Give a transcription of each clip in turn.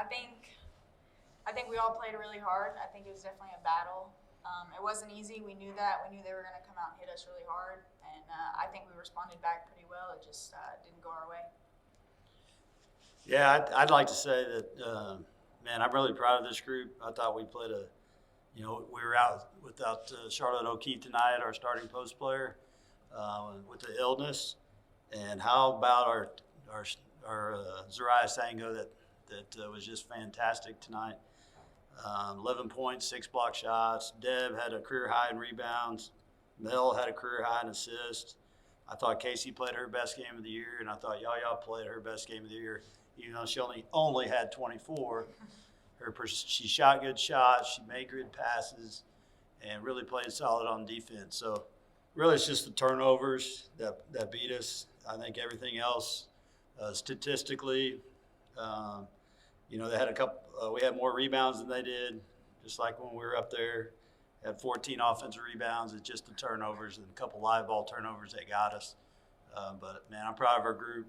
I think we all played really hard. I think it was definitely a battle. It wasn't easy. We knew that. We knew they were going to come out and hit us really hard, and I think we responded back pretty well. It just didn't go our way. Yeah, I'd like to say that, man, I'm really proud of this group. I thought we played we were out without Charlotte O'Keefe tonight, our starting post player, with the illness. And how about our Zariah Sango that was just fantastic tonight. 11 points, 6 block shots. Deb had a career high in rebounds. Mel had a career high in assists. I thought Casey played her best game of the year, and I thought Yaya played her best game of the year, even though she only had 24. She shot good shots, she made good passes, and really played solid on defense. So really it's just the turnovers that beat us. I think everything else, statistically, they had we had more rebounds than they did, just like when we were up there. Had 14 offensive rebounds. It's just the turnovers and a couple live ball turnovers that got us. But, man, I'm proud of our group.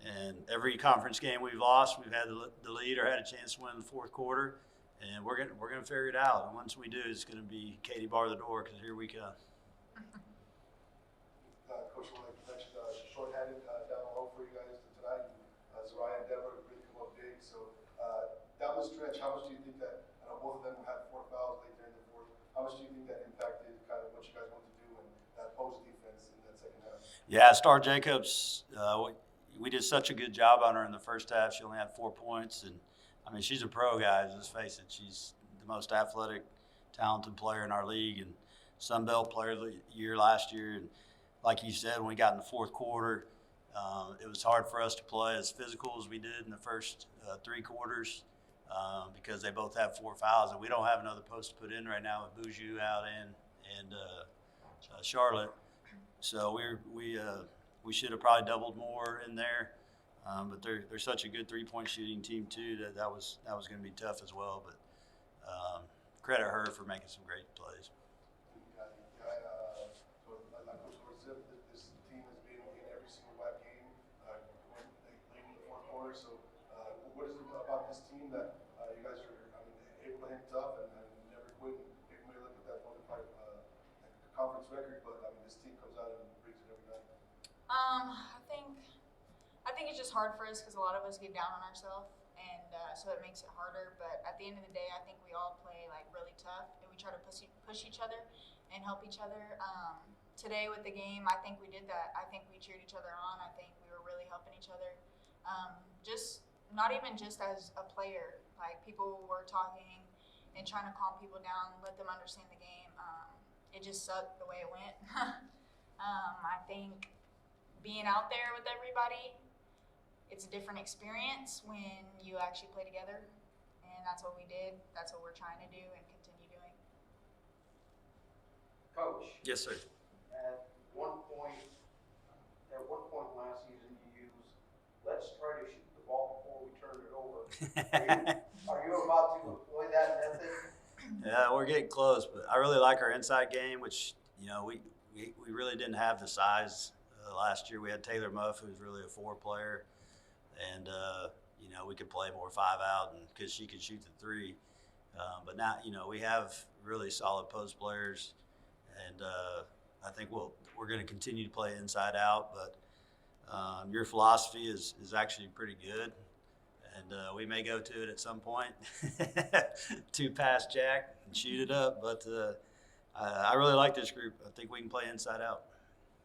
And every conference game we've lost, we've had the lead or had a chance to win in the fourth quarter. And we're gonna figure it out. And once we do, it's going to be Katie bar the door, because here we come. Coach, like you mentioned, shorthanded down low for you guys tonight. Zariah and Deborah really come up big. So down the stretch, how much do you think that, I know both of them had 4 fouls late during the fourth, how much do you think that impacted kind of what you guys wanted to do and that post defense in that second half? Yeah, Star Jacobs, we did such a good job on her in the first half. She only had 4 points. And, I mean, she's a pro, guys. Let's face it. She's the most athletic, talented player in our league and Sun Belt Player of the Year last year. And like you said, when we got in the fourth quarter, it was hard for us to play as physical as we did in the first 3 quarters because they both have 4 fouls. And we don't have another post to put in right now with Boujou out and Charlotte. So we should have probably doubled more in there. But they're such a good 3-point shooting team too that was going to be tough as well. But credit her for making some great plays. So like Coach Dorsey said, this team has been in every single WAC game late in the fourth quarter. So what is it about this team that you guys are able to hang tough and never quit? People may look at that 1-5 conference record, but this team comes out and brings it every night. I think it's just hard for us because a lot of us get down on ourselves, and so it makes it harder. But at the end of the day, I think we all play really tough, and we try to push each other and help each other. Today with the game, I think we did that. I think we cheered each other on. I think we were really helping each other. Just not even just as a player. Like, people were talking and trying to calm people down, let them understand the game. It just sucked the way it went. I think being out there with everybody, it's a different experience when you actually play together, and that's what we did. That's what we're trying to do and continue doing. Coach. Yes, sir. At one point last season, you used, "Let's try to shoot the ball before we turn it over." Are you about to employ that method? Yeah, we're getting close, but I really like our inside game, which we really didn't have the size. Last year we had Taylor Muff, who's really a 4 player, and we could play more 5 out, and because she could shoot the 3. But now we have really solid post players, and I think we're going to continue to play inside out. But your philosophy is actually pretty good, and we may go to it at some point. 2 pass Jack and shoot it up, but I really like this group. I think we can play inside out.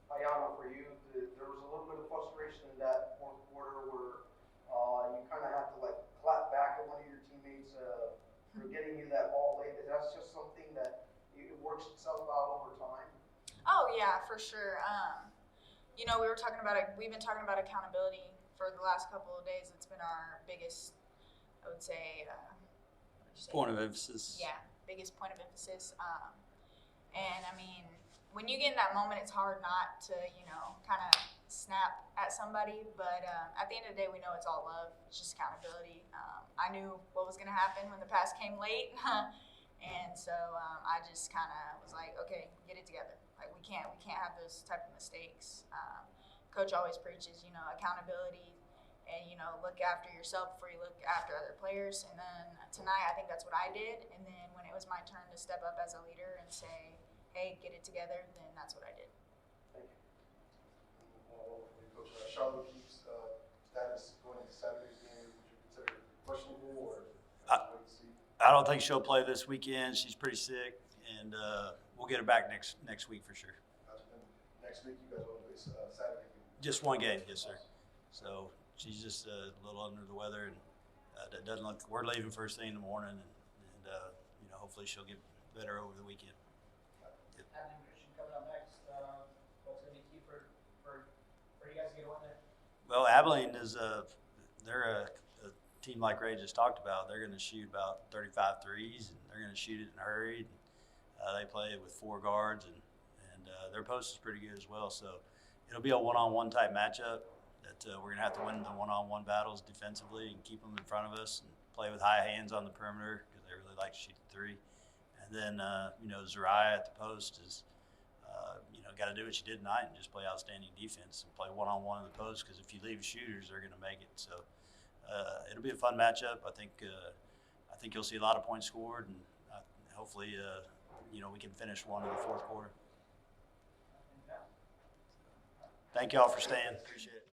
Iyana, for you, there was a little bit of frustration in that fourth quarter where you kind of have to clap back at one of your teammates for getting you that ball late. That's just something that it works itself out over time. Oh yeah, for sure. We've been talking about accountability for the last couple of days. It's been our biggest, I would say, Point of emphasis. Yeah, biggest point of emphasis. And I mean, when you get in that moment, it's hard not to, kind of snap at somebody. But at the end of the day, we know it's all love. It's just accountability. I knew what was going to happen when the pass came late. And so I just kind of was like, okay, get it together. Like, we can't have those type of mistakes. Coach always preaches, accountability and look after yourself before you look after other players. And then tonight, I think that's what I did. And then when it was my turn to step up as a leader and say, "Hey, get it together," then that's what I did. Thank you. Coach, Charlotte O'Keefe's status going into Saturday's game, would you consider questionable or wait and see? I don't think she'll play this weekend. She's pretty sick, and we'll get her back next week for sure. Then next week, you guys will play Saturday game. Just one game, yes, sir. So she's just a little under the weather, and that doesn't look. We're leaving first thing in the morning, and hopefully she'll get better over the weekend. Abilene Christian coming up next. What's going to be key for you guys to get a win there? Well, Abilene is they're a team like Ray just talked about. They're going to shoot about 35 threes, and they're going to shoot it in a hurry. They play with 4 guards, and their post is pretty good as well. So it'll be a one-on-one type matchup that we're going to have to win the one-on-one battles defensively and keep them in front of us and play with high hands on the perimeter because they really like to shoot the 3. And then, Zariah at the post is, got to do what you did tonight and just play outstanding defense and play one-on-one in the post because if you leave shooters, they're going to make it. So it'll be a fun matchup. I think you'll see a lot of points scored, and hopefully, we can finish one in the fourth quarter. Thank y'all for staying. Appreciate it.